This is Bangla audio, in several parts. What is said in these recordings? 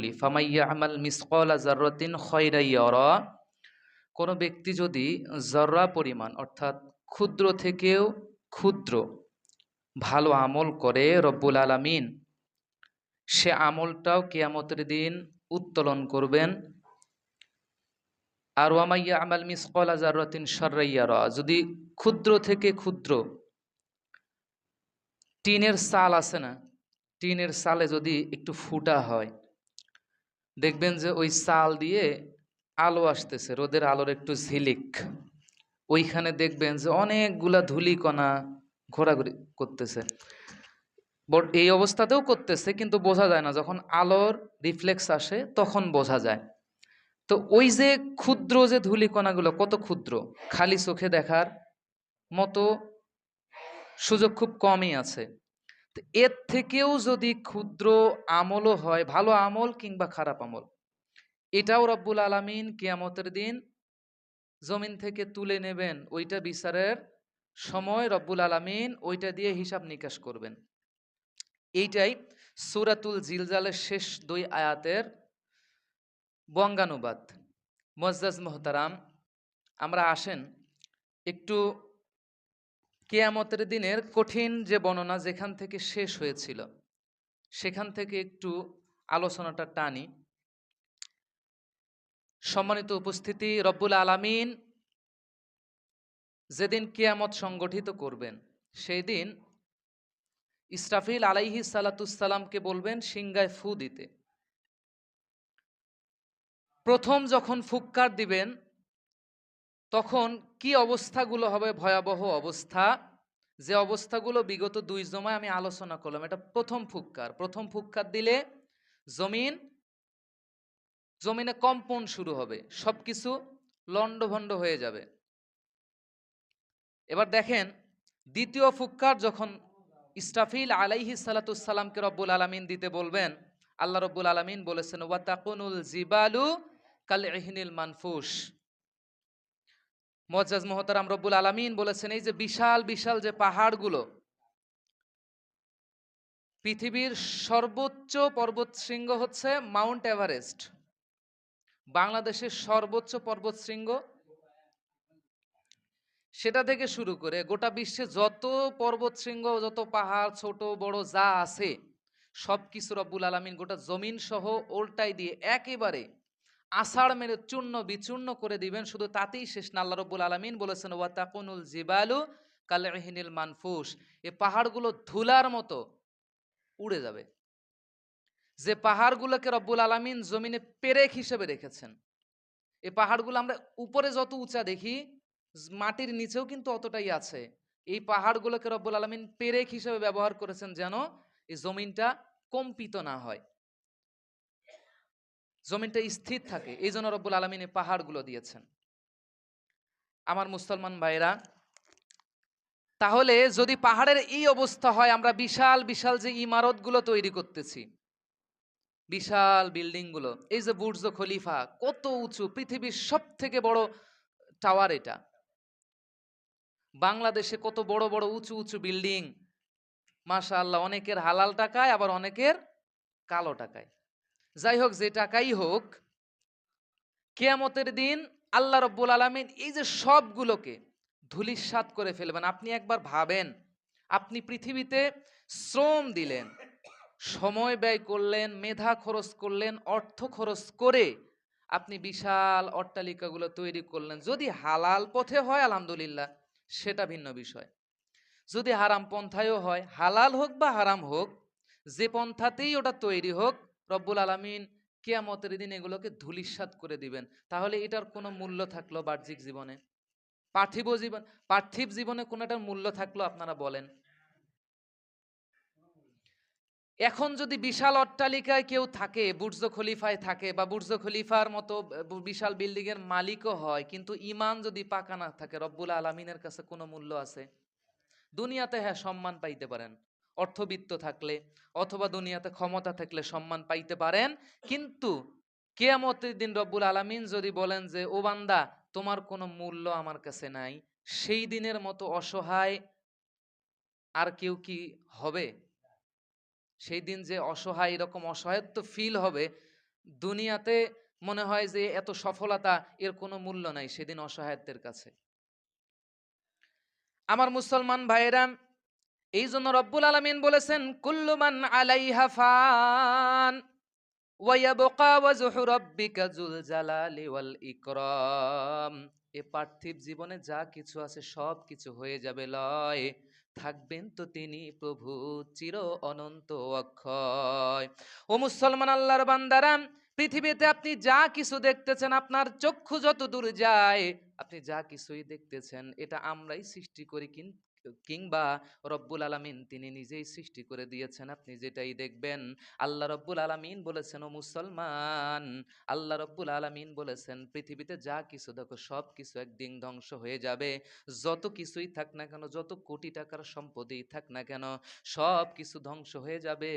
বলি, ফামাইয়া আমাল মিসকালা যাররাতিন খায়রান ইয়ারা, কোনো ব্যক্তি যদি জর্রা পরিমাণ অর্থাৎ ক্ষুদ্র থেকেও ক্ষুদ্র ভালো আমল করে, রব্বুল আলামিন সে আমলটাও কিয়ামতের দিন উত্তোলন করবেন। আর ওয়ামাইয়া আমাল মিসকালা যাররাতিন শাররান ইয়ারা, যদি ক্ষুদ্র থেকে ক্ষুদ্র টিনের চাল আছে না, টিনের চালে যদি একটু ফুটা হয়, দেখবেন যে ওই চাল দিয়ে আলো আসতেছে, রোদের আলোর একটু ঝিলিক, ওইখানে দেখবেন যে অনেকগুলা ধূলিকণা ঘোরাঘুরি করতেছে। এই অবস্থাতেও করতেছে, কিন্তু বোঝা যায় না, যখন আলোর রিফ্লেক্স আসে তখন বোঝা যায়। তো ওই যে ক্ষুদ্র যে ধূলিকণাগুলো কত ক্ষুদ্র, খালি চোখে দেখার মতো সুযোগ খুব কমই আছে। তো এর থেকেও যদি ক্ষুদ্র আমলও হয়, ভালো আমল কিংবা খারাপ আমল, এটাও রব্বুল আলামিন কিয়ামতের দিন জমিন থেকে তুলে নেবেন। ওইটা বিচারের সময় রব্বুল আলামিন ওইটা দিয়ে হিসাব নিকাশ করবেন। এইটাই সূরাতুল জিলজালের শেষ 2 আয়াতের বঙ্গানুবাদ। মুআজ্জাজ মুহতারাম, আমরা আসেন একটু কিয়ামতের দিনের কঠিন যে বর্ণনা যেখান থেকে শেষ হয়েছিল সেখান থেকে একটু আলোচনাটা টানি। সম্মানিত উপস্থিতি, রব্বুল আলামিন যেদিন কিয়ামত সংগঠিত করবেন, সেই দিন ইসরাফিল আলাইহিস সালাতুসসালামকে বলবেন সিংগায় ফু দিতে। প্রথম যখন ফুৎকার দিবেন তখন কি অবস্থাগুলো হবে, ভয়াবহ অবস্থা, যে অবস্থাগুলো বিগত 2 জমায় আমি আলোচনা করলাম। এটা প্রথম ফুৎকার। প্রথম ফুৎকার দিলে জমিনে কম্পন শুরু হবে, সবকিছু লণ্ডভণ্ড হয়ে যাবে। এবার দেখেন দ্বিতীয় ফুৎকার যখন ইসরাফিল আলাইহিস সালাতুসসালামকে রব্বুল আলামিন দিতে বলবেন, আল্লাহ রব্বুল আলামিন বলেছেন ওয়া তাকুনুল জিবালু কাল ইহনিল মানফুস। মুআজ্জাজ মুহতারাম, রব্বুল আলামিন বলেছেন এই যে বিশাল বিশাল যে পাহাড়গুলো, পৃথিবীর সর্বোচ্চ পর্বতশৃঙ্গ হচ্ছে মাউন্ট এভারেস্ট, বাংলাদেশের সর্বোচ্চ পর্বতশৃঙ্গ, সেটা থেকে শুরু করে গোটা বিশ্বে যত পর্বতশৃঙ্গ, যত পাহাড় ছোট বড় যা আছে, সব কিছু রব্বুল আলামিন গোটা জমিন সহ ওল্টাই দিয়ে একেবারে আষাঢ় মেরে চূর্ণ বিচূর্ণ করে দিবেন। শুধু তাতেই শেষ না, আল্লাহ রব্বুল আলামিন বলেছেন ওয়া তাকুনুল জিবালু কাল ইহনিল মানফুস, এই পাহাড়গুলো ধুলার মতো উড়ে যাবে। যে পাহাড়গুলোকে রব্বুল আলামিন জমিনে পেরেক হিসেবে রেখেছেন, এই পাহাড়গুলো আমরা উপরে যত উঁচা দেখি, মাটির নিচেও কিন্তু অতটাই আছে। এই পাহাড়গুলোকে রব্বুল আলামিন পেরেক হিসেবে ব্যবহার করেছেন যেন এই জমিনটা কম্পিত না হয়, জমিনটা স্থির থাকে। এই জন্য রব্বুল আলামিন এই পাহাড়গুলো দিয়েছেন। আমার মুসলমান ভাইরা, তাহলে যদি পাহাড়ের এই অবস্থা হয়, আমরা বিশাল বিশাল যে ইমারতগুলো তৈরি করতেছি, বিশাল বিল্ডিং গুলো, এই যে বুর্জ খলিফা কত উঁচু, পৃথিবীর সব থেকে বড় টাওয়ার এটা, বাংলাদেশে কত বড় বড় উঁচু উঁচু বিল্ডিং, মাশাআল্লাহ, অনেকের হালাল টাকায় আবার অনেকের কালো টাকায়। যাই হোক, যে টাকাই হোক, কিয়ামতের দিন আল্লাহ রব্বুল আলামিন এই যে সবগুলোকে ধূলিসাৎ করে ফেলবেন। আপনি একবার ভাবেন, আপনি পৃথিবীতে শ্রম দিলেন, সময় ব্যয় করলেন, মেধা খরচ করলেন, অর্থ খরচ করে আপনি বিশাল অট্টালিকাগুলো তৈরি করলেন। যদি হালাল পথে হয় আলহামদুলিল্লাহ, সেটা ভিন্ন বিষয়। যদি হারাম পন্থায়ও হয়, হালাল হোক বা হারাম হোক, যে পন্থাতেই ওটা তৈরি হোক, রব্বুল আলামিন কিয়ামতের দিন এগুলোকে ধূলিসাৎ করে দিবেন। তাহলে এটার কোনো মূল্য থাকলো বাহ্যিক জীবনে, পার্থিব জীবনে কোনো একটা মূল্য থাকলো আপনারা বলেন? এখন যদি বিশাল অট্টালিকায় কেউ থাকে, বুর্জ খলিফায় থাকে, বা বুর্জ খলিফার মতো বিশাল বিল্ডিং এর মালিকও হয়, কিন্তু ঈমান যদি পাকা না থাকে, রব্বুল আলামিনের কাছে কোনো মূল্য আছে? দুনিয়াতে হ্যাঁ সম্মান পাইতে পারেন, অর্থবিত্ত থাকলে অথবা দুনিয়াতে ক্ষমতা থাকলে সম্মান পাইতে পারেন, কিন্তু কিয়ামতের দিন রব্বুল আলামিন যদি বলেন যে ও বান্দা, তোমার কোনো মূল্য আমার কাছে নাই, সেই দিনের মতো অসহায় আর কেউ কি হবে? সেই দিন যে অসহায়, এরকম অসহায়ত্ব ফিল হবে, দুনিয়াতে মনে হয় যে এত সফলতা, এর কোনো মূল্য নাই সেদিন অসহায়ত্বের কাছে। আমার মুসলমান ভাইরা, এই জন্য রব্বুল আলামিন বলেছেন কুল্লু মান আলাইহা ফান ওয়া ইয়াবকা ওয়াজহু রাব্বিকা যুল জালালি ওয়াল ইকরাম। এ পার্থিব জীবনে যা কিছু আছে সব কিছু হয়ে যাবে লয়, থাকবেন তো তিনি প্রভু চির অনন্ত অক্ষয়। ও মুসলমান আল্লাহর বান্দারা, পৃথিবীতে আপনি যা কিছু দেখতেছেন, আপনার চক্ষু যত দূর যায়, আপনি যা কিছুই দেখতেছেন এটা আমরাই সৃষ্টি করি, কিংবা রব্বুল আলামিন তিনি নিজেই সৃষ্টি করে দিয়েছেন। আপনি যেটাই দেখবেন আল্লাহ রব্বুল আলামিন বলেছেন, ও মুসলমান, আল্লাহ রব্বুল আলামিন বলেছেন পৃথিবীতে যা কিছু দেখো সব কিছু একদিন ধ্বংস হয়ে যাবে। যত কিছুই থাক না কেন, যত কোটি টাকার সম্পদই থাক না কেন, সব কিছু ধ্বংস হয়ে যাবে।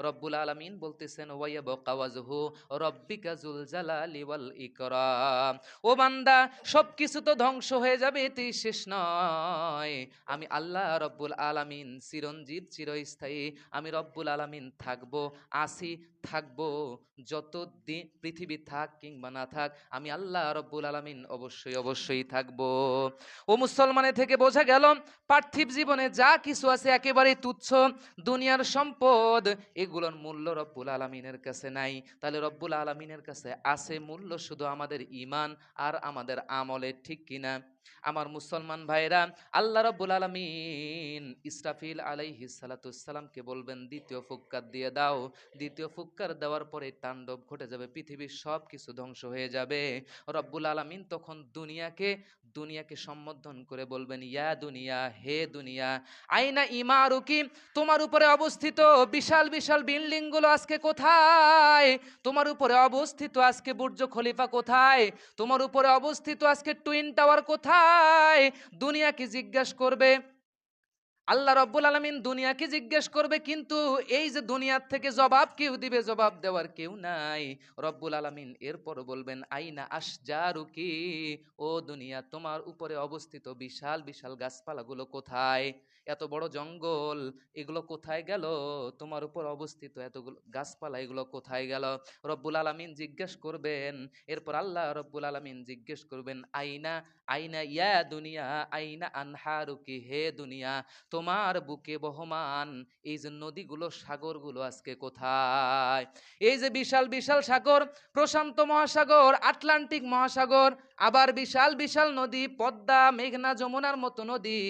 রব্বুল আলামিন বলতেছেন ওয়াইয়াবকা ওয়াজহু রব্বিকা যুল জালালি ওয়াল ইকরাম। ও বান্দা, সব কিছু তো ধ্বংস হয়ে যাবে, এতেই শেষ নয়। আমি আল্লাহ রব্বুল আলামিন চিরঞ্জীব চিরস্থায়ী, আমি রব্বুল আলামিন থাকবো, আসি, থাকবো, যত দিন পৃথিবী থাক কিংবা না থাক, আমি আল্লাহ রব্বুল আলামিন অবশ্যই অবশ্যই থাকবো। ও মুসলমানের থেকে বোঝা গেল পার্থিব জীবনে যা কিছু আছে একেবারেই তুচ্ছ। দুনিয়ার সম্পদ, এগুলোর মূল্য রব্বুল আলামিনের কাছে নাই। তাহলে রব্বুল আলামিনের কাছে আছে মূল্য শুধু আমাদের ঈমান আর আমাদের আমলের, ঠিক কিনা? আমার মুসলমান ভাইরা, আল্লাহ রাব্বুল আলামিন ইসরাফিল আলাইহিস সালাতুস সালামকে বলবেন দ্বিতীয় ফুৎকার দিয়ে দাও। দ্বিতীয় ফুৎকার দেওয়ার পরে তাণ্ডব ঘটে যাবে, পৃথিবীর সব কিছু ধ্বংস হয়ে যাবে। রব্বুল আলামিন তখন দুনিয়াকে সম্বোধন করে বলবেন, ইয়া দুনিয়া, হে দুনিয়া, আইনা ইমারুকি, তোমার উপরে অবস্থিত বিশাল বিশাল বিল্ডিং গুলো আজকে কোথায়? তোমার উপরে অবস্থিত আজকে বুর্জ খলিফা কোথায়? তোমার উপরে অবস্থিত আজকে টুইন টাওয়ার কোথায়? দুনিয়াকে জিজ্ঞেস করবে। আল্লাহ রব্বুল আলামিন দুনিয়াকে জিজ্ঞেস করবে, কিন্তু এই যে দুনিয়ার থেকে জবাব কেউ দিবে, জবাব দেওয়ার কেউ নাই। রব্বুল আলামিন এরপর বলবেন আইনা আশজারুকি, ও দুনিয়া, তোমার উপরে অবস্থিত বিশাল বিশাল গাছপালাগুলো কোথায়? এত বড় জঙ্গল, এগুলো কোথায় গেল? তোমার উপর অবস্থিত এতগুলো গাছপালা, এগুলো কোথায় গেল? রব্বুল আলামিন জিজ্ঞেস করবেন। এরপর আল্লাহ রব্বুল আলামিন জিজ্ঞেস করবেন আইনা আইনা ইয়া দুনিয়া, আইনা আনহারুকি, হে দুনিয়া, তোমার বুকে বহমান এই যে নদীগুলো, সাগরগুলো আজকে কোথায়? এই যে বিশাল বিশাল সাগর, প্রশান্ত মহাসাগর, আটলান্টিক মহাসাগর, আবার বিশাল বিশাল নদী, পদ্মা, মেঘনা, যমুনার মতো নদী,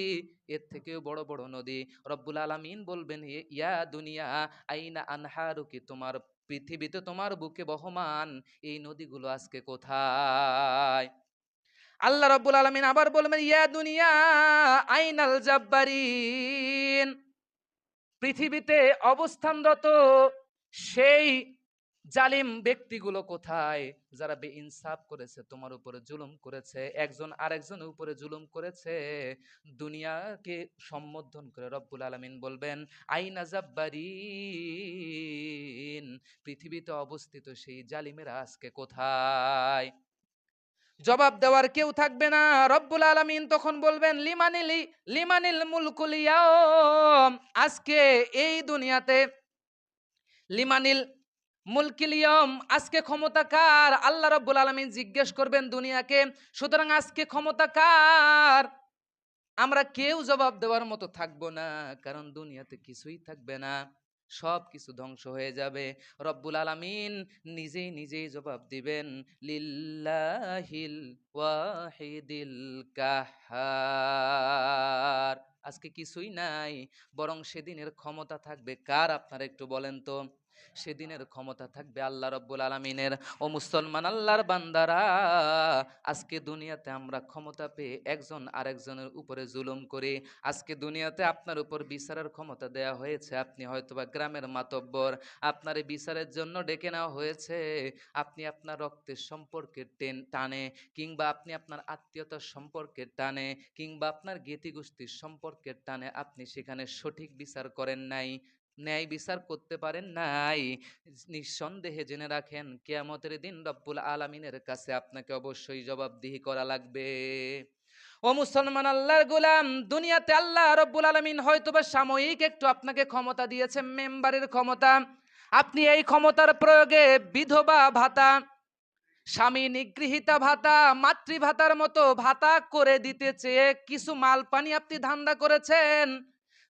এর থেকেও বড় বড় নদী। রব্বুল আলামিন বলবেন ইয়া দুনিয়া, আইনা আনহারুকি, তোমার পৃথিবীতে তোমার বুকে বহমান এই নদীগুলো আজকে কোথায়? আল্লাহ রাব্বুল আলামিন আবার বলবেন ইয়া দুনিয়া, আইনাল জাব্বারিন, পৃথিবীতে অবস্থানরত সেই জালিম ব্যক্তিগুলো কোথায়, যারা বেইনসাফ করেছে, তোমার উপরে জুলুম করেছে, একজন আরেকজনের উপরে জুলুম করেছে। দুনিয়াকে সম্বোধন করে রব্বুল আলামিন বলবেন আইনা জাব্বারিন, পৃথিবীতে অবস্থিত সেই জালিমেরা আজকে কোথায়? জবাব দেওয়ার কেউ থাকবে না। রব্বুল আলামিন তখন বলবেন লিমানিল মুলকুল ইয়াউম, আজকে এই দুনিয়াতে লিমানিল মুলকিল ইয়াউম, আজকে ক্ষমতা কার? আল্লাহ রব্বুল আলামিন জিজ্ঞেস করবেন দুনিয়াকে। সুতরাং আজকে ক্ষমতা কার? আমরা কেউ জবাব দেওয়ার মতো থাকবো না, কারণ দুনিয়াতে কিছুই থাকবে না, সব কিছু ধ্বংস হয়ে যাবে। রব্বুল আলামিন নিজেই নিজেই জবাব দিবেন লিল্লাহিল ওয়াহিদিল কাহ্হার। আজকে কিছুই নাই, বরং সেদিনের ক্ষমতা থাকবে কার? আপনারা একটু বলেন তো। সেদিনের ক্ষমতা থাকবে আল্লাহ রব্বুল আলামিনের। ও মুসলমান আল্লাহর বান্দারা, আজকে দুনিয়াতে আমরা ক্ষমতা পেয়ে একজন আরেকজনের উপরে জুলুম করি। আজকে দুনিয়াতে আপনার উপর বিচারের ক্ষমতা দেয়া হয়েছে, আপনি হয়তোবা গ্রামের মাতব্বর, আপনার এই বিচারের জন্য ডেকে নেওয়া হয়েছে। আপনি আপনার রক্তের সম্পর্কের টানে, কিংবা আপনি আপনার আত্মীয়তার সম্পর্কের টানে, কিংবা আপনার জ্ঞাতিগোষ্ঠীর সম্পর্কের টানে আপনি সেখানে সঠিক বিচার করেন নাই, ন্যায় বিচার করতে পারেন নাই। নিঃসন্দেহে জেনে রাখেন কিয়ামতের দিন রব্বুল আলামিনের কাছে আপনাকে অবশ্যই জবাবদিহি করা লাগবে। ও মুসলমান আল্লাহর গোলাম, দুনিয়াতে আল্লাহ রব্বুল আলামিন হয়তোবা সাময়িক একটু আপনাকে ক্ষমতা দিয়েছে, মেম্বারের ক্ষমতা। আপনি এই ক্ষমতার প্রয়োগে বিধবা ভাতা, স্বামী নিগৃহীতা ভাতা, মাতৃভাতার মতো ভাতা করে দিতে চেয়ে কিছু মাল পানি আপনি ধান্দা করেছেন।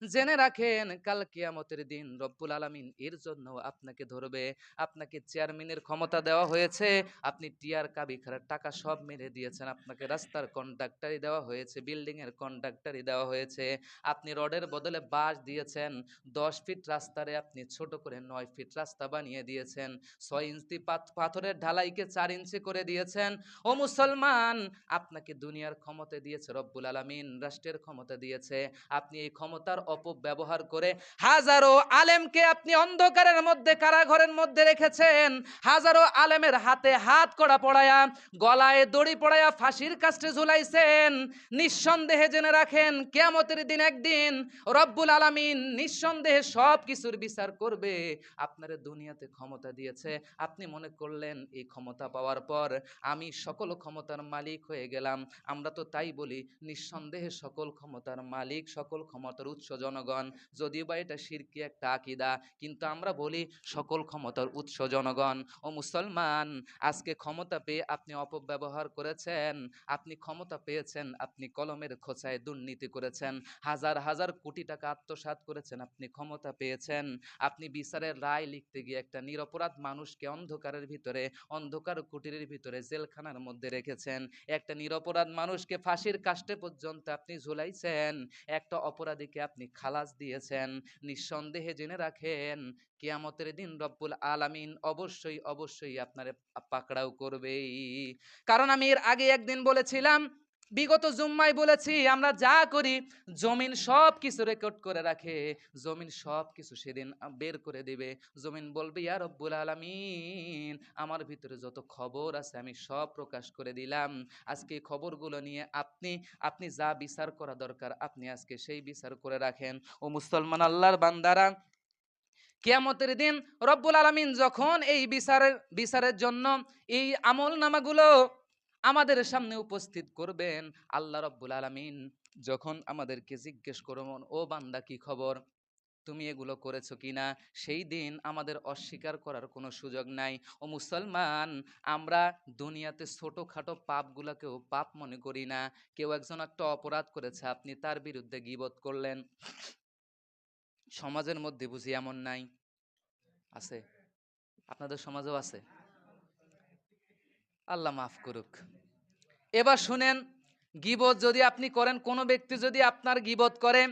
জেনে রাখেন কাল কিয়ামতের দিন রব্বুল আলামিন এর জন্য আপনাকে ধরবে। আপনাকে চেয়ারম্যানের ক্ষমতা দেওয়া হয়েছে, আপনি টিয়ার কাবি খারাপ টাকা সব মেরে দিয়েছেন। আপনাকে রাস্তার কন্ট্রাক্টরি দেওয়া হয়েছে, বিল্ডিং এর কন্ট্রাক্টরি দেওয়া হয়েছে। আপনি রডের বদলে বাঁশ দিয়েছেন, 10 ফিট রাস্তারে আপনি ছোট করে 9 ফিট রাস্তা বানিয়ে দিয়েছেন। 6 ইঞ্চি পাথরের ঢালাইকে 4 ইঞ্চি করে দিয়েছেন। ও মুসলমান, আপনাকে দুনিয়ার ক্ষমতা দিয়েছে রব্বুল আলামিন, রাষ্ট্রের ক্ষমতা দিয়েছে। আপনি এই ক্ষমতার অপব্যবহার করে হাজারো আলেমকে আপনি অন্ধকারের মধ্যে, কারাঘরের মধ্যে রেখেছেন। হাজারো আলেমের হাতে হাত কড়া পড়ায়া, গলায় দড়ি পড়ায়া ফাঁসির কাস্টে ঝুলাইছেন। নিঃসন্দেহে জেনে রাখেন কিয়ামতের দিন একদিন রব্বুল আলামিন নিঃসন্দেহে সব কিছুর বিচার করবে। আপনারে দুনিয়াতে ক্ষমতা দিয়েছে, আপনি মনে করলেন এই ক্ষমতা পাওয়ার পর আমি সকল ক্ষমতার মালিক হয়ে গেলাম। আমরা তো তাই বলি, নিঃসন্দেহে সকল ক্ষমতার মালিক, সকল ক্ষমতার উৎস জনগণ। যদিও বা এটা শিরকি একটা আকীদা, কিন্তু আমরা বলি সকল ক্ষমতার উৎস জনগণ। ও মুসলমান, আজকে ক্ষমতা পেয়ে আপনি অপব্যবহার করেছেন। আপনি ক্ষমতা পেয়েছেন, আপনি কলমের খোঁচায় দুর্নীতি করেছেন, হাজার হাজার কোটি টাকা আত্মসাৎ করেছেন। আপনি ক্ষমতা পেয়েছেন, আপনি বিচারের রায় লিখতে গিয়ে একটা নিরপরাধ মানুষকে অন্ধকারের ভিতরে, অন্ধকার কুটিরের ভিতরে জেলখানার মধ্যে রেখেছেন। একটা নিরপরাধ মানুষকে ফাঁসির কাস্টে পর্যন্ত আপনি ঝুলাইছেন। একটা অপরাধীকে আপনি খালাস দিয়েছেন। নিঃসন্দেহে জেনে রাখেন কিয়ামতের দিন রব্বুল আলামিন অবশ্যই অবশ্যই আপনারে পাকড়াও করবেই। কারণ আমি এর আগে একদিন বলেছিলাম, বিগত জুম্মায় বলেছি, আমরা যা করি জমিন সব কিছু রেকর্ড করে রাখে। জমিন সব কিছু সেদিন বের করে দিবে। জমিন বলবে, ইয়া রব্বুল আলামিন, আমার ভিতরে যত খবর আছে আমি সব প্রকাশ করে দিলাম। আজকে এই খবরগুলো নিয়ে আপনি আপনি যা বিচার করা দরকার আপনি আজকে সেই বিচার করে রাখেন। ও মুসলমান আল্লাহর বান্দারা, কিয়ামতের দিন রব্বুল আলামিন যখন এই বিচারের জন্য এই আমল নামাগুলো আমাদের সামনে উপস্থিত করবেন, আল্লাহ রব্বুল আলামিন যখন আমাদেরকে জিজ্ঞেস করবেন, ও বান্দা কি খবর, তুমি এগুলো করেছো কিনা, সেই দিন আমাদের অস্বীকার করার কোনো সুযোগ নাই। ও মুসলমান, আমরা দুনিয়াতে ছোটখাটো পাপগুলোকেও পাপ মনে করি না। কেউ একজন একটা অপরাধ করেছে, আপনি তার বিরুদ্ধে গীবত করলেন, সমাজের মধ্যে বুঝি এমন নাই? আছে, আপনাদের সমাজেও আছে। আল্লাহ মাফ করুক। এবার শুনেন, গীবত যদি আপনি করেন, কোনো ব্যক্তি যদি আপনার গীবত করে,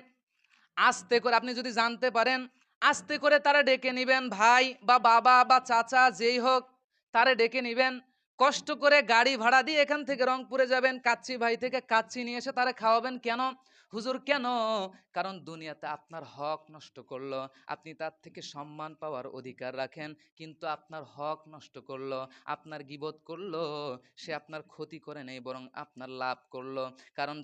আস্তে করে আপনি যদি জানতে পারেন, আস্তে করে তারা ডেকে নিবেন, ভাই বা বাবা বা চাচা যেই হোক, তারা ডেকে নিবেন। কষ্ট করে গাড়ি ভাড়া দিয়ে এখান থেকে রংপুরে যাবেন, কাচ্চি ভাই থেকে কাচ্চি নিয়ে এসে তারা খাওয়াবেন। কেন হুজুর, কেন? কারণ দুনিয়াতে আপনার হক নষ্ট করলো, আপনি তার থেকে সম্মান পাওয়ার অধিকার রাখেন, কিন্তু আপনার হক নষ্ট করলো, আপনার গীবত করলো, সে আপনার ক্ষতি করে নেই, বরং আপনার লাভ করলো। কারণ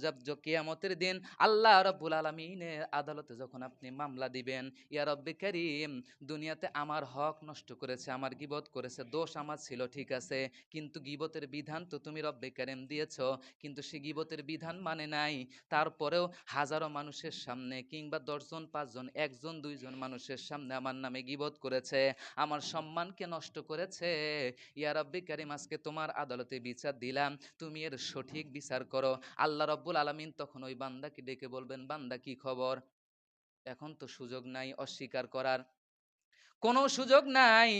কিয়ামতের দিন আল্লাহ রাব্বুল আলামিনের আদালতে যখন আপনি মামলা দিবেন, ইয়া রব্বে কারীম, দুনিয়াতে আমার হক নষ্ট করেছে, আমার গীবত করেছে, দোষ আমার ছিল, ঠিক আছে, কিন্তু গীবতের বিধান তো তুমি রব্বে কারীম দিয়েছো, কিন্তু সে গীবতের বিধান মানে নাই। তারপরেও হাজারো মানুষের সামনে, কিংবা 10 জন 5 জন, 1 জন 2 জন মানুষের সামনে আমার নামে গীবত করেছে, আমার সম্মানকে নষ্ট করেছে। ইয়া রব্বে কারীম, আজকে তোমার আদালতে বিচার দিলাম, তুমি এর সঠিক বিচার করো। আল্লাহ রব্বুল আলামিন তখন ওই বান্দাকে ডেকে বলবেন, বান্দা কি খবর? এখন তো সুযোগ নাই অস্বীকার করার, কোনো সুযোগ নাই।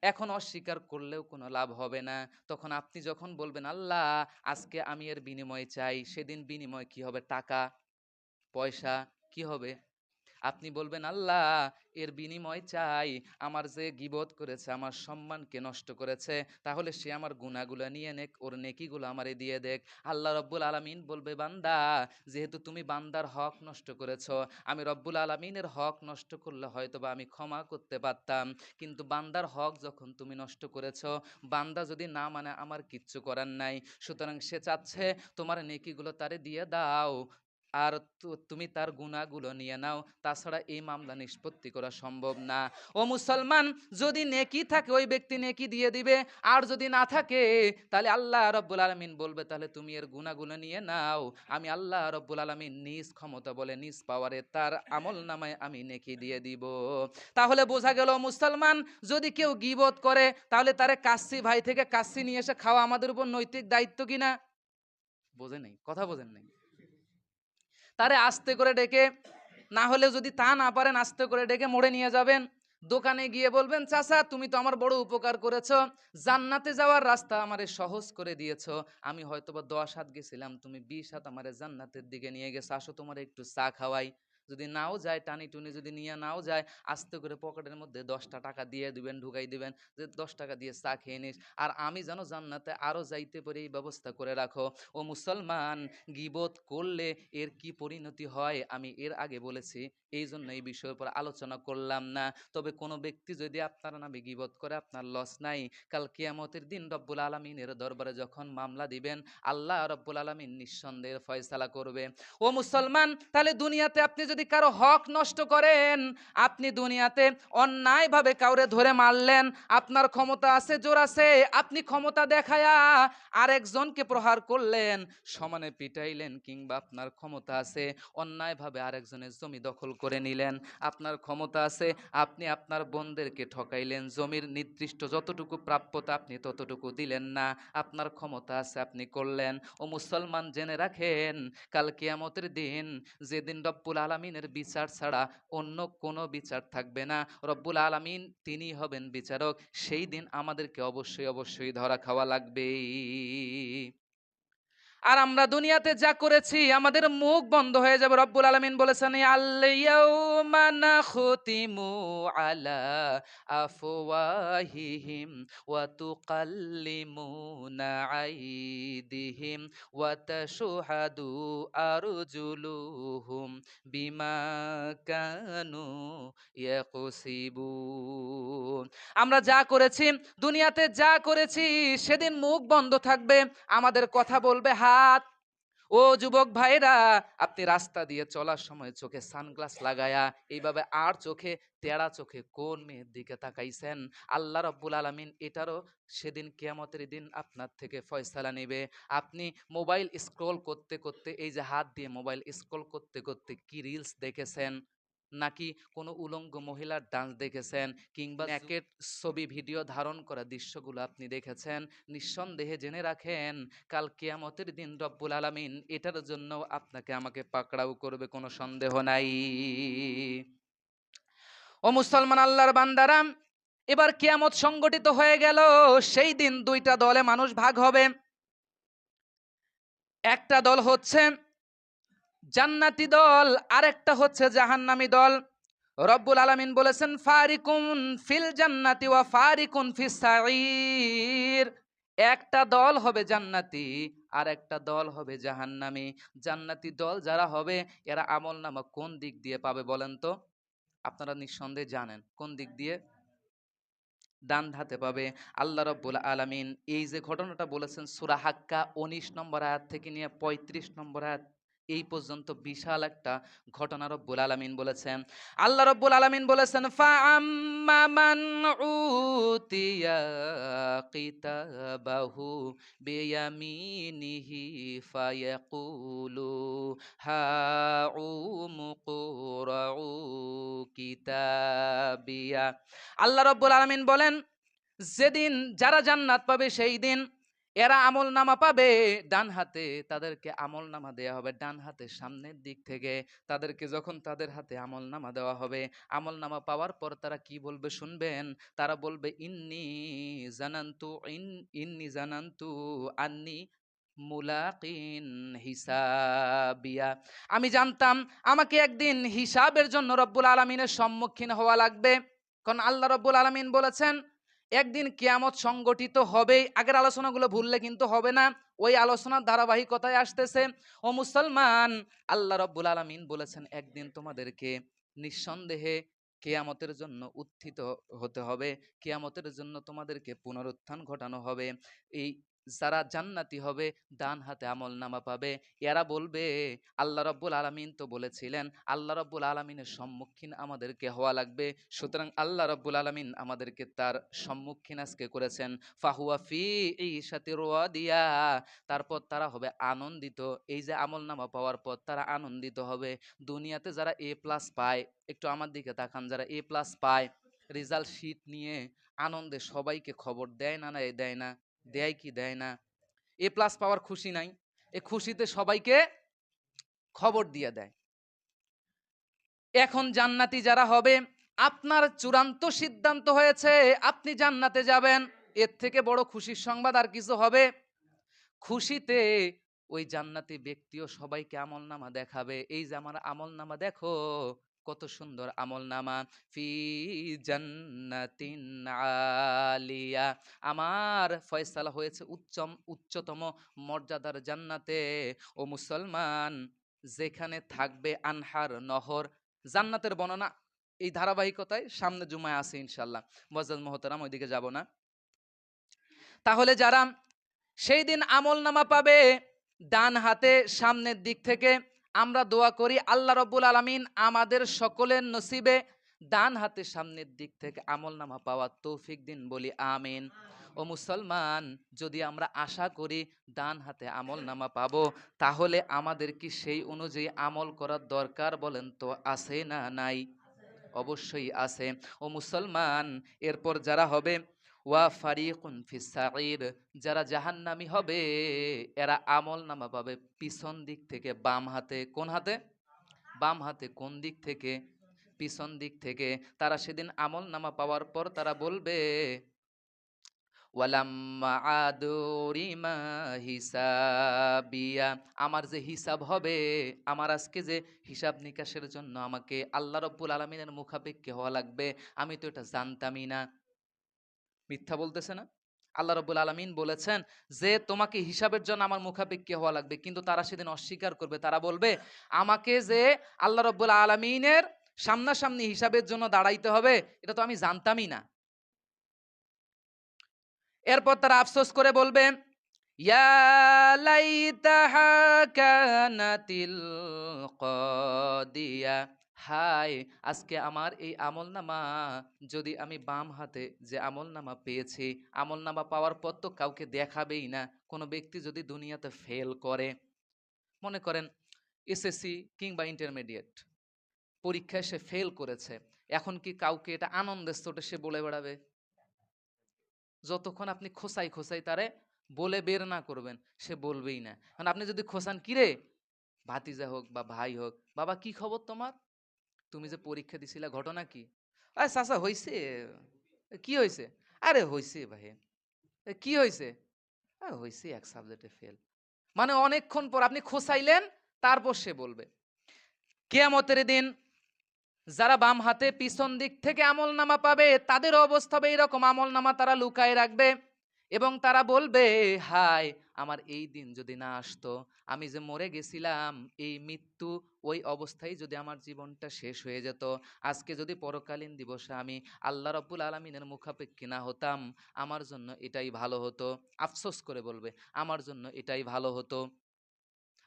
এখন অস্বীকার করলেও কোনো লাভ হবে না। তখন আপনি যখন বলবেন, আল্লাহ আজকে আমি এর বিনিময় চাই, সেদিন বিনিময় কি হবে? টাকা পয়সা, কি হবে? আপনি বলবেন, আল্লাহ এর বিনিময় চাই, আমার যে গীবত করেছে, আমার সম্মানকে নষ্ট করেছে, তাহলে সে আমার গুনাহগুলো নিয়ে নেক, ওর নেকিগুলো আমারে দিয়ে দেখ। আল্লাহ রব্বুল আলামিন বলবে, বান্দা যেহেতু তুমি বান্দার হক নষ্ট করেছো, আমি রব্বুল আলামিনের হক নষ্ট করলে হয়তোবা আমি ক্ষমা করতে পারতাম, কিন্তু বান্দার হক যখন তুমি নষ্ট করেছো, বান্দা যদি না মানে আমার কিচ্ছু করার নাই। সুতরাং সে চাচ্ছে তোমার নেকিগুলো তারে দিয়ে দাও, আর তুমি তার গুনাহগুলো নিয়ে নাও, তাছাড়া এই মামলা নিষ্পত্তি করা সম্ভব না। ও মুসলমান, যদি নেকি থাকে ওই ব্যক্তি নেকি দিয়ে দিবে, আর যদি না থাকে তাহলে আল্লাহ রব্বুল আলামিন বলবে তাহলে তুমি এর গুনাহগুলো নিয়ে নাও, আমি আল্লাহ রব্বুল আলামিন নিজ ক্ষমতা বলে নিজ পাওয়ারে তার আমল নামায় আমি নেকি দিয়ে দিব। তাহলে বোঝা গেল মুসলমান, যদি কেউ গীবত করে তাহলে তারে কাচ্চি ভাই থেকে কাচ্চি নিয়ে এসে খাওয়া আমাদের উপর নৈতিক দায়িত্ব কিনা? বোঝে নাই, কথা বোঝেন নাই। তারে আস্তে করে ডেকে, না হলে যদি তা না পারেন আস্তে করে ডেকে মোড়ে নিয়ে যাবেন, দোকানে গিয়ে বলবেন চাচা তুমি তো আমার বড় উপকার করেছো, জান্নাতে যাওয়ার রাস্তা আমারে সহজ করে দিয়েছো, আমি হয়তোবা 10 হাত গেছিলাম, তুমি 20 হাত আমারে জান্নাতের দিকে নিয়ে গেছো, আসো তোমার একটু চা খাওয়াই। যদি নাও যায়, টানি টুনি যদি নিয়ে নাও যায়, আস্তে করে পকেটের মধ্যে 10টা টাকা দিয়ে দিবেন, ঢুকাই দিবেন যে 10 টাকা দিয়ে চা খেয়ে নিস, আর আমি যেন জান্নাতে আরো যাইতে পারি এই ব্যবস্থা করে রাখো। ও মুসলমান, গীবত করলে এর কি পরিণতি হয় আমি এর আগে বলেছি, এই জন্য এই বিষয়ের উপর আলোচনা করলাম না। তবে কোনো ব্যক্তি যদি আপনার নামে গীবত করে আপনার লস নাই, কাল কিয়ামতের দিন রব্বুল আলামিনের দরবারে যখন মামলা দিবেন, আল্লাহ রব্বুল আলামিন নিঃসন্দেহে ফয়সালা করবে। ও মুসলমান, তাহলে দুনিয়াতে আপনি যদি কারো হক নষ্ট করেন, আপনি দুনিয়াতে অন্যায়ভাবে কাউরে ধরে মারলেন, আপনার ক্ষমতা আছে, জোর আছে, আপনি ক্ষমতা দেখায়া আরেকজনকে প্রহার করলেন, সমানে পিটাইলেন, কিংবা আপনার ক্ষমতা আছে অন্যায়ভাবে আরেকজনের জমি দখল করে নিলেন, আপনার ক্ষমতা আছে আপনি আপনার বোনদেরকে ঠকাইলেন, জমির নির্দিষ্ট যতটুকু প্রাপ্যতা আপনি ততটুকু দিলেন না, আপনার ক্ষমতা আছে আপনি করলেন। ও মুসলমান, জেনে রাখেন কাল কিয়ামতের দিন, যেদিন রব্বুল আলামিনের বিচার ছাড়া অন্য কোনো বিচার থাকবে না, রব্বুল আলামিন তিনি হবেন বিচারক, সেই দিন আমাদেরকে অবশ্যই অবশ্যই ধরা খাওয়া লাগবে। আর আমরা দুনিয়াতে যা করেছি আমাদের মুখ বন্ধ হয়ে যাবে। রব্বুল আলামিন বলেছেন আল ইয়াউমা নাখতিমু আলা আফওয়াহিহিম ওয়া তুকাল্লিমুনা আইদিহিম ওয়া তাশহাদু আরজুলুহুম বিমা কানু ইয়াকসিবুন। আমরা যা করেছি, দুনিয়াতে যা করেছি, সেদিন মুখ বন্ধ থাকবে, আমাদের কথা বলবে হাত। ও যুবক ভাইরা, আপনি রাস্তা দিয়ে চলার সময় চোখে সানগ্লাস লাগায়া এইভাবে আর চোখে তেড়া চোখে কোন মেয়ের দিকে তাকাইছেন, আল্লাহ রাব্বুল আলামিন এটারও সেদিন কিয়ামতের দিন আপনার থেকে ফয়সালা নেবে। আপনি মোবাইল স্ক্রল করতে করতে, এই যে হাত দিয়ে মোবাইল স্ক্রল করতে করতে কি রিলস দেখেছেন, নাকি কোনো উলঙ্গ মহিলার ডান্স দেখেছেন, কিংবা নেকেট ছবি ভিডিও ধারণ করা দৃশ্যগুলো আপনি দেখেছেন, নিঃসন্দেহে জেনে রাখেন কাল কিয়ামতের দিন রব্বুল আলামিন এটার জন্য আপনাকে আমাকে পাকড়াও করবে, কোনো সন্দেহ নাই। ও মুসলমান, আল্লাহর বান্দারা, এবার কিয়ামত সংগঠিত হয়ে গেল। সেই দিন দুইটা দলে মানুষ ভাগ হবে। একটা দল হচ্ছে জান্নাতি দল, আরেকটা হচ্ছে জাহান্নামী দল। রব্বুল আলামিন বলেছেন ফারিকুন ফিল জান্নাতি ওয়া ফারিকুন ফিস সাঈর। একটা দল হবে জান্নাতি, আর একটা দল হবে জাহান্নামী। জান্নাতি দল যারা হবে, এরা আমলনামা কোন দিক দিয়ে পাবে বলেন তো? আপনারা নিঃসন্দেহে জানেন কোন দিক দিয়ে? ডান হাতে পাবে। আল্লাহ রাব্বুল আলামিন এই যে ঘটনাটা বলেছেন সূরা হাক্কা ১৯ নম্বর আয়াত থেকে নিয়ে ৩৫ নম্বর আয়াত এই পর্যন্ত বিশাল একটা ঘটনা রব্বুল আলামিন বলেছেন। আল্লাহ রাব্বুল আলামিন বলেছেন ফাআম্মা মান উতিয়া কিতাবাহু বিয়ামিনিহি ফায়াকুলু হাউমু কুরাউ কিতাবিয়া। আল্লাহ রাব্বুল আলামিন বলেন যেদিন যারা জান্নাত পাবে সেই দিন এরা আমল নামা পাবে ডান হাতে, তাদেরকে আমল নামা দেওয়া হবে ডান হাতের সামনের দিক থেকে। তাদেরকে যখন তাদের হাতে আমল নামা দেওয়া হবে, আমল নামা পাওয়ার পর তারা কি বলবে শুনবেন, তারা বলবে ইন্নি জানান্তু আন্নি মুলাকিন হিসাবিয়া। আমি জানতাম আমাকে একদিন হিসাবের জন্য রব্বুল আলামিনের সম্মুখীন হওয়া লাগবে। কারণ আল্লাহ রব্বুল আলামিন বলেছেন একদিন কিয়ামত সংগঠিত হবেই। আগের আলোচনাগুলো ভুললে কিন্তু হবে না, ওই আলোচনার ধারাবাহিকতায় আসতেছে। ও মুসলমান, আল্লাহ রব্বুল আলামিন বলেছেন একদিন তোমাদেরকে নিঃসন্দেহে কিয়ামতের জন্য উত্থিত হতে হবে, কিয়ামতের জন্য তোমাদেরকে পুনরুত্থান ঘটানো হবে। এই যারা জান্নাতি হবে ডান হাতে আমল নামা পাবে। এরা বলবে আল্লাহ রব্বুল আলামিন তো বলেছিলেন আল্লাহ রব্বুল আলামিনের সম্মুখীন আমাদেরকে হওয়া লাগবে, সুতরাং আল্লাহ রব্বুল আলামিন আমাদেরকে তার সম্মুখীন আজকে করেছেন। ফাহুয়া ফি ঈশাতির রাদিয়া, তারপর তারা হবে আনন্দিত। এই যে আমল নামা পাওয়ার পর তারা আনন্দিত হবে। দুনিয়াতে যারা এ প্লাস পায়, একটু আমার দিকে তাকান, যারা এ প্লাস পায় রেজাল্ট শিট নিয়ে আনন্দে সবাইকে খবর দেয় না, দেয় না, দেয় কি দেয় না? এ প্লাস পাওয়ার খুশি নাই, এ খুশিতে সবাইকে খবর দিয়ে দেয়। এখন জান্নাতি যারা হবে, আপনার চূড়ান্ত সিদ্ধান্ত হয়েছে আপনি জান্নাতে যাবেন, এর থেকে বড় খুশির সংবাদ আর কিছু হবে? খুশিতে ওই জান্নাতি ব্যক্তিও সবাইকে আমলনামা দেখাবে, এই যে আমার আমলনামা দেখো, কত সুন্দর আমলনামা। ফি জান্নাতিন আলিয়া, আমার ফয়সালা হয়েছে উচ্চতম মর্যাদার জান্নাতে। ও মুসলমান, যেখানে থাকবে আনহার নহর, জান্নাতের বর্ণনা এই ধারাবাহিকতায় সামনে জুমায় আছে ইনশাল্লাহ। মুআজ্জাজ মুহতারাম, ওইদিকে যাব না। তাহলে যারা সেই দিন আমল নামা পাবে ডান হাতে সামনের দিক থেকে, আমরা দোয়া করি আল্লাহ রব্বুল আলামিন আমাদের সকলের নসিবে ডান হাতে সামনের দিক থেকে আমল নামা পাওয়ার তৌফিক দিন, বলি আমিন। ও মুসলমান, যদি আমরা আশা করি ডান হাতে আমল নামা পাবো, তাহলে আমাদের কি সেই অনুযায়ী আমল করার দরকার বলেন তো, আছে না নাই? অবশ্যই আছে। ও মুসলমান, এরপর যারা হবে ওয়া ফারিকুন ফিস সাঈর, যারা জাহান্নামী হবে, এরা আমল নামা পাবে পিছন দিক থেকে, বাম হাতে। কোন হাতে? বাম হাতে। কোন দিক থেকে? পিছন দিক থেকে। তারা সেদিন আমল নামা পাওয়ার পর তারা বলবে ওয়ালাম্মা আদুরিমা হিসাবিয়া, আমার যে হিসাব হবে, আমার আজকে যে হিসাব নিকাশের জন্য আমাকে আল্লাহ রব্বুল আলমিনের মুখাপেক্ষী হওয়া লাগবে, আমি তো এটা জানতামই না। মিথ্যা বলতেছে না? আল্লাহ রব্বুল আলমিন বলেছেন যে তোমাকে হিসাবের জন্য আমার মুখাপেক্ষী হওয়া লাগবে, কিন্তু তারা সেদিন অস্বীকার করবে। তারা বলবে আমাকে যে আল্লাহ রব্বুল আলমিনের সামনাসামনি হিসাবের জন্য দাঁড়াইতে হবে, এটা তো আমি জানতামই না। এরপর তারা আফসোস করে বলবে ইয়া লাইতাহা কানাতিল কাদিয়া, হায় আজকে আমার এই আমলনামা যদি আমি বাম হাতে যে আমলনামা পেয়েছি, আমলনামা পাওয়ার পর তো কাউকে দেখাবেই না। কোনো ব্যক্তি যদি দুনিয়াতে ফেল করে, মনে করেন এসএসসি কিংবা ইন্টারমিডিয়েট পরীক্ষায় সে ফেল করেছে, এখন কি কাউকে এটা আনন্দের চোটে সে বলে বেড়াবে? যতক্ষণ আপনি খোসাই খোসাই তারে বলে বের না করবেন, সে বলবেই না। কারণ আপনি যদি খোসান, কিরে ভাতিজা হোক বা ভাই হোক, বাবা কি খবর তোমার, তুমি যে পরীক্ষা দিছিলা ঘটনা কি? আরে চাচা হইছে। কি হয়েছে? আরে হইছে ভাই। কি হয়েছে? হইছে এক সাবজেক্টে ফেল। মানে অনেকক্ষণ পর আপনি খোসাইলেন, তারপর সে বলবে। কিয়ামতের দিন যারা বাম হাতে পিছন দিক থেকে আমলনামা পাবে, তাদের অবস্থা হবে এরকম, আমলনামা তারা লুকায় রাখবে এবং তারা বলবে হায় আমার এই দিন যদি না আসতো, আমি যে মরে গেছিলাম, এই মৃত্যু ওই অবস্থায় যদি আমার জীবনটা শেষ হয়ে যেত, আজকে যদি পরকালীন দিবসে আমি আল্লাহ রাব্বুল আলামিনের মুখাপেক্ষী না হতাম, আমার জন্য এটাই ভালো হতো। আফসোস করে বলবে আমার জন্য এটাই ভালো হতো।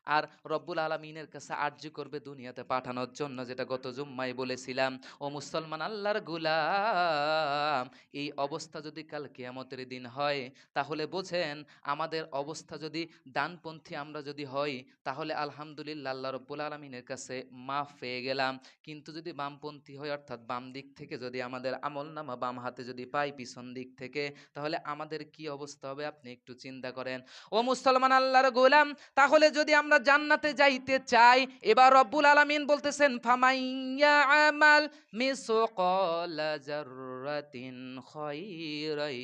আর রব্বুল আলমিনের কাছে আরজি করবে দুনিয়াতে পাঠানোর জন্য, যেটা গত জুম্মায় বলেছিলাম। ও মুসলমান, আল্লাহর গুলাম, এই অবস্থা যদি কাল কিয়ামতের দিন হয়, তাহলে বোঝেন আমাদের অবস্থা যদি ডানপন্থী আমরা যদি হই, তাহলে আলহামদুলিল্লাহ আল্লাহ রব্বুল আলমিনের কাছে মাফ পেয়ে গেলাম। কিন্তু যদি বামপন্থী হয়, অর্থাৎ বাম দিক থেকে যদি আমাদের আমল নামা বাম হাতে যদি পাই পিছন দিক থেকে, তাহলে আমাদের কি অবস্থা হবে আপনি একটু চিন্তা করেন। ও মুসলমান, আল্লাহর গোলাম, তাহলে যদি আমরা জান্নাতে যাইতে চাই, এবার রব্বুল আলামিন বলতেছেন ফামাইয়া আমাল মিসকালা জাররাতিন খায়রান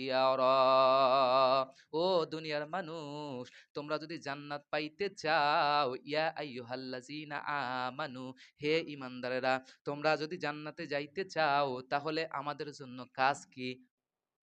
ইয়ারা। ও দুনিয়ার মানুষ, তোমরা যদি জান্নাত পাইতে চাও, ইয়া আইয়ুহাল্লাযিনা আমানু, হে ঈমানদারেরা, তোমরা যদি জান্নাতে যাইতে চাও, তাহলে আমাদের জন্য কাজ কি?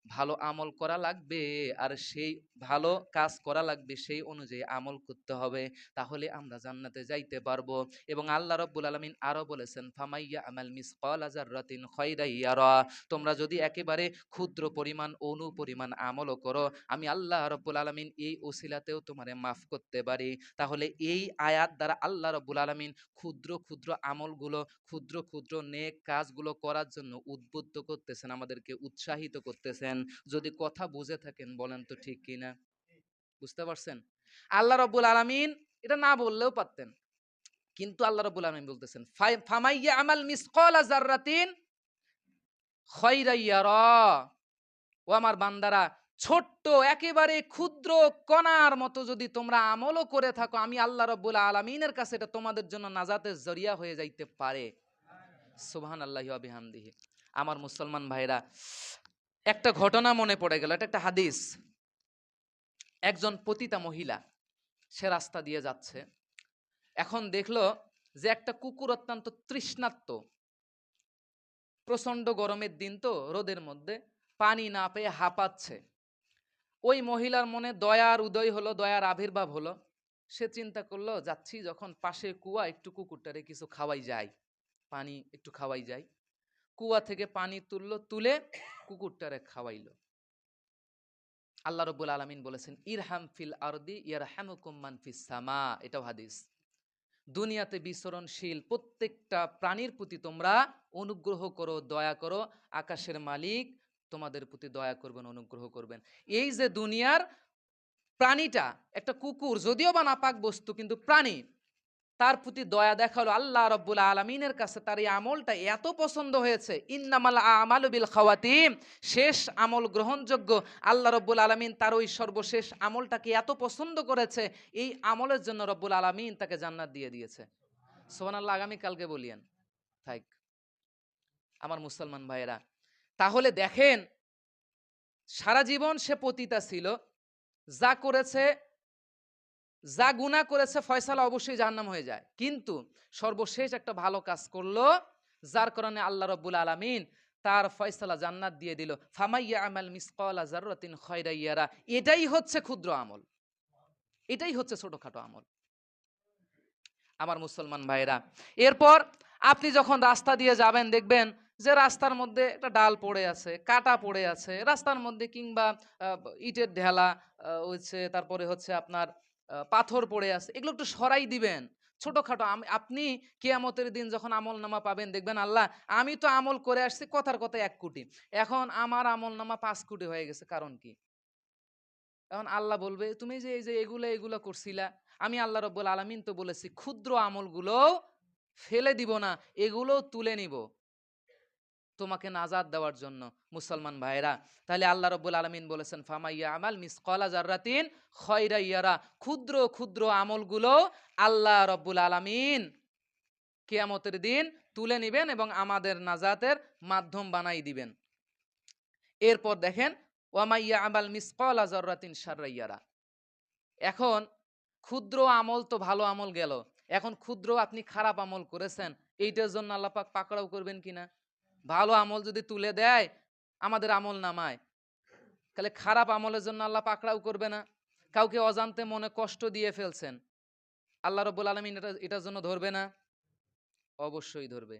ভালো আমল করা লাগবে, আর সেই ভালো কাজ করা লাগবে, সেই অনুযায়ী আমল করতে হবে, তাহলে আমরা জান্নাতে যাইতে পারবো। এবং আল্লাহ রাব্বুল আলামিন আরো বলেছেন, ফামাইয়া আমাল মিসকালা যাররাতিন খায়রান ইয়ারা, তোমরা যদি একেবারে ক্ষুদ্র পরিমাণ অণু পরিমাণ আমলও করো, আমি আল্লাহ রাব্বুল আলামিন এই ওসিলাতেও তোমারে মাফ করতে পারি। তাহলে এই আয়াত দ্বারা আল্লাহ রাব্বুল আলামিন ক্ষুদ্র ক্ষুদ্র আমলগুলো, ক্ষুদ্র ক্ষুদ্র নেক কাজগুলো করার জন্য উদ্বুদ্ধ করতেছেন, আমাদেরকে উৎসাহিত করতেছেন। যদি কথা বুঝে থাকেন বলেন তো ঠিক কিনা? বুঝতে পারছেন? আল্লাহ রাব্বুল আলামিন এটা না বললেও পারতেন, কিন্তু আল্লাহ রাব্বুল আলামিন বলতেছেন ফামাইয়া আমাল মিসকালা যাররাতিন খায়রান ইয়ারা, ও আমার বান্দারা, ছোট্ট একেবারে ক্ষুদ্র কণার মতো যদি তোমরা আমলও করে থাকো, আমি আল্লাহ রাব্বুল আলামিনের কাছে এটা তোমাদের জন্য নাজাতের জরিয়া হয়ে যাইতে পারে। সুবহানাল্লাহি ওয়া বিহামদিহি। আমার মুসলমান ভাইরা, একটা ঘটনা মনে পড়ে গেল, এটা একটা হাদিস। একজন পতিতা মহিলা, সে রাস্তা দিয়ে যাচ্ছে, এখন দেখলো যে একটা কুকুর অত্যন্ত তৃষ্ণার্ত, প্রচন্ড গরমের দিন তো, রোদের মধ্যে পানি না পেয়ে হাঁপাচ্ছে। ওই মহিলার মনে দয়ার উদয় হলো, দয়ার আবির্ভাব হলো। সে চিন্তা করলো, যাচ্ছি যখন, পাশে কুয়া, একটু কুকুরটারে কিছু খাওয়াই যায়, পানি একটু খাওয়াই যায়। কুয়া থেকে পানি তুললো, তুলে কুকুরটারে খাওয়াইলো। আল্লাহ রাব্বুল আলামিন বলেছেন, ইরহাম ফিল আরদি ইয়ারহামুকুম মান ফিস সামা, এটাও হাদিস। দুনিয়াতে বিচরণশীল প্রত্যেকটা প্রাণীর প্রতি তোমরা অনুগ্রহ করো, দয়া করো, আকাশের মালিক তোমাদের প্রতি দয়া করবেন, অনুগ্রহ করবেন। এই যে দুনিয়ার প্রাণীটা, একটা কুকুর যদিও বা নাপাক বস্তু, কিন্তু প্রাণী, তার প্রতি দয়া দেখালো আল্লাহ রাব্বুল আলামিনের কাছে, তার এই আমলটা এত পছন্দ হয়েছে। ইন্নামাল আমালু বিল খাওয়াতিম, শেষ আমল গ্রহণযোগ্য। আল্লাহ রাব্বুল আলামিন তার ওই সর্বশেষ আমলটাকে এত পছন্দ করেছে, এই আমলের জন্য রাব্বুল আলামিন তাকে জান্নাত দিয়ে দিয়েছে। সুবহানাল্লাহ। আগামী কালকে বলিয়েন থাক। আমার মুসলমান ভাইয়েরা, তাহলে দেখেন, সারা জীবন সে পতিতা ছিল, যা করেছে, যা গুনাহ করেছে, ফয়সালা অবশ্যই জাহান্নাম হয়ে যায়, কিন্তু সর্বশেষ একটা ভালো কাজ করলো, যার কারণে আল্লাহ রাব্বুল আলামিন তার ফয়সালা জান্নাত দিয়ে দিল। ফামাইয়া আমাল মিসকালা যাররাতিন খায়রান ইয়ারা, এটাই হচ্ছে ক্ষুদ্র আমল, এটাই হচ্ছে ছোটখাটো আমল। আমার মুসলমান ভাইরা, এরপর আপনি যখন রাস্তা দিয়ে যাবেন, দেখবেন যে রাস্তার মধ্যে একটা ডাল পড়ে আছে, কাটা পড়ে আছে রাস্তার মধ্যে, কিংবা ইটের ঢেলা হচ্ছে, তারপরে হচ্ছে আপনার পাথর পড়ে আছে, এগুলো একটু সরাই দিবেন। ছোটখাটো আপনি কিয়ামতের দিন যখন আমল নামা পাবেন, দেখবেন আল্লাহ, আমি তো আমল করে আসছি কথার কথা 1 কোটি, এখন আমার আমল নামা 5 কোটি হয়ে গেছে, কারণ কি? এখন আল্লাহ বলবে, তুমি যে এই যে এগুলো এগুলো করছিলা, আমি আল্লাহ রাব্বুল আলামিন তো বলেছি ক্ষুদ্র আমলগুলো ফেলে দিব না, এগুলো তুলে নিব তোমাকে নাজাত দেওয়ার জন্য। মুসলমান ভাইরা, তাহলে আল্লাহ রাব্বুল আলামিন বলেছেন, ফামাইয়া আমাল মিসকালা যাররাতিন খায়রান ইয়ারা, ক্ষুদ্র ক্ষুদ্র আমলগুলো আল্লাহ রাব্বুল আলামিন কিয়ামতের দিন তুলে নিবেন এবং আমাদের নাজাতের মাধ্যম বানাই দিবেন। এরপর দেখেন, ওয়ামাইয়া আমাল মিসকালা যাররাতিন শাররান ইয়ারা, এখন ক্ষুদ্র আমল তো ভালো আমল গেল, এখন ক্ষুদ্র আপনি খারাপ আমল করেছেন, এইটার জন্য আল্লাহ পাক পাকড়াও করবেন কিনা? ভালো আমল যদি তুলে দেয় আমাদের আমল নামায়, তাহলে খারাপ আমলের জন্য আল্লাহ পাকড়াও করবে না? কাউকে অজান্তে মনে কষ্ট দিয়ে ফেলছেন, আল্লাহ রাব্বুল আলামিন এটার জন্য ধরবে না? অবশ্যই ধরবে।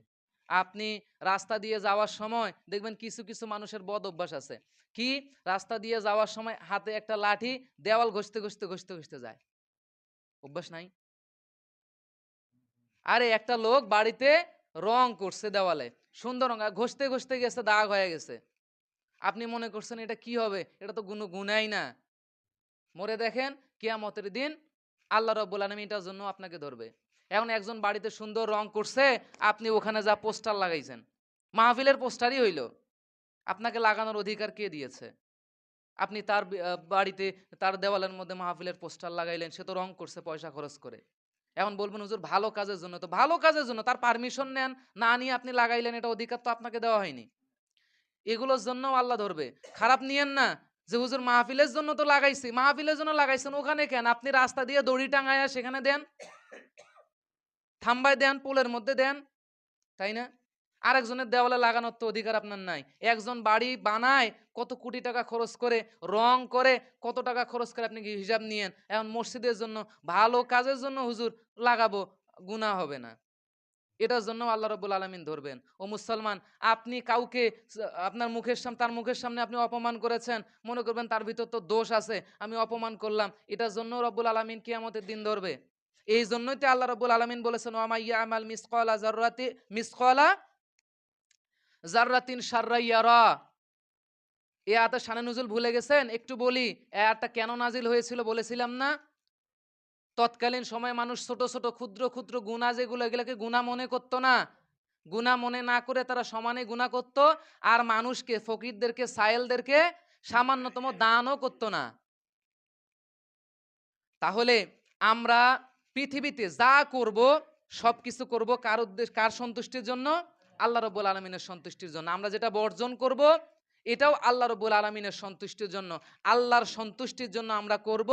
আপনি রাস্তা দিয়ে যাওয়ার সময় দেখবেন কিছু কিছু মানুষের বদ অভ্যাস আছে, কি? রাস্তা দিয়ে যাওয়ার সময় হাতে একটা লাঠি, দেওয়াল ঘষতে ঘষতে ঘষতে ঘষতে যায়। অভ্যাস নাই? আরে একটা লোক বাড়িতে রং করছে দেওয়ালে, সুন্দর রং, ঘষতে ঘষতে গেছে, দাগ হয়ে গেছে। আপনি মনে করছেন এটা কি হবে, এটা তো কোনো গুনাই না। মরে দেখেন কিয়ামতের দিন আল্লাহ রাব্বুল আলামিন এটার জন্য আপনাকে ধরবে। এখন একজন বাড়িতে সুন্দর রং করছে, আপনি ওখানে যা পোস্টার লাগাইছেন, মাহফিলের পোস্টারই হইল, আপনাকে লাগানোর অধিকার কে দিয়েছে? আপনি তার বাড়িতে, তার দেওয়ালের মধ্যে মাহফিলের পোস্টার লাগাইলেন, সে তো রং করছে পয়সা খরচ করে। এখন বলবেন হুজুর ভালো কাজের জন্য, তো ভালো কাজের জন্য তার পারমিশন নেন, না নিয়ে আপনি লাগাইলেন, এটা অধিকার তো আপনাকে দেওয়া হয়নি। এগুলোর জন্য আল্লাহ ধরবে। খারাপ নিয়েন না যে হুজুর মাহফিলের জন্য তো লাগাইছি, মাহফিলের জন্য লাগাইছেন, ওখানে কেন? আপনি রাস্তা দিয়ে দড়ি টাঙায়া সেখানে দেন, থাম্বায় দেন, পোলের মধ্যে দেন, তাই না? আরেকজনের দেওয়ালে লাগানোর তো অধিকার আপনার নাই। একজন বাড়ি বানায় কত কোটি টাকা খরচ করে, রং করে, কত টাকা খরচ করে, আপনি কি হিসাব নিয়েন। এখন মসজিদের জন্য, ভালো কাজের জন্য হুজুর লাগাবো, গুনাহ হবে না। এটার জন্য আল্লাহ রাব্বুল আলামিন ধরবেন। ও মুসলমান, আপনি কাউকে আপনার মুখের সামনে, তার মুখের সামনে আপনি অপমান করেছেন, মনে করবেন তার ভিতর তো দোষ আছে, আমি অপমান করলাম, এটার জন্য রব্বুল আলামিন কিয়ামতের দিন ধরবে। এই জন্যই তো আল্লাহ রাব্বুল আলামিন বলেছেন, ওয়া মা ইয়ামাল মিসকালা যাররাতিন শাররা ইয়ারা। এই আয়াতের শানে নুজুল ভুলে গেছেন? একটু বলি, এই আয়াতটা কেন নাজিল হয়েছিল বলেছিলাম না? তৎকালীন সময়ে মানুষ ছোট ছোট ক্ষুদ্র ক্ষুদ্র গুনাহ যেগুলো, এগুলোকে গুনাহ মনে করতো না। গুনাহ মনে না করে তারা সমানে গুনাহ করত, আর মানুষকে, ফকিরদেরকে, সায়েলদেরকে সামান্যতম দানও করতো না। তাহলে আমরা পৃথিবীতে যা করব সবকিছু করব কার উদ্দেশ্য, কার সন্তুষ্টির জন্য? আল্লাহ রাব্বুল আলামিনের সন্তুষ্টির জন্য। আমরা যেটা বর্জন করব এটাও আল্লাহ রাব্বুল আলামিনের সন্তুষ্টির জন্য। আল্লাহর সন্তুষ্টির জন্য আমরা করব,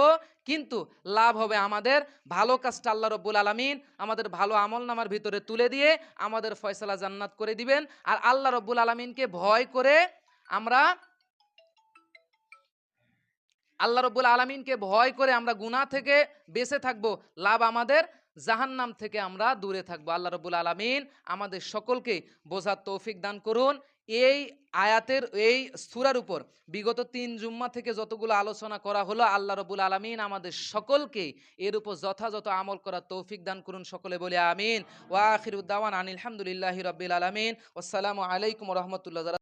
কিন্তু লাভ হবে আমাদের। ভালো কাজটা আল্লাহ রাব্বুল আলামিন আমাদের ভালো আমলনামার ভিতরে তুলে দিয়ে আমাদের ফয়সালা জান্নাত করে দিবেন। আর আল্লাহ রাব্বুল আলামিনকে ভয় করে আমরা, আল্লাহ রাব্বুল আলামিনকে ভয় করে আমরা গুনাহ থেকে বেঁচে থাকব, লাভ আমাদের। জাহান্নাম থেকে আমরা দূরে থাকব। আল্লাহ রাব্বুল আলামিন আমাদের সকলকে বোঝার তৌফিক দান করুন। এই আয়াতের, এই সূরার উপর বিগত ৩ জুম্মা থেকে যতগুলো আলোচনা করা হলো, আল্লাহ রাব্বুল আলামিন আমাদের সকলকে এর উপর যথাযথ আমল করার তৌফিক দান করুন। সকলে বলে আমিন। ওয়া আখিরু দাওয়ানা আনিল হামদুলিল্লাহি রাব্বিল আলামিন। আসসালামু আলাইকুম ওয়া রাহমাতুল্লাহ।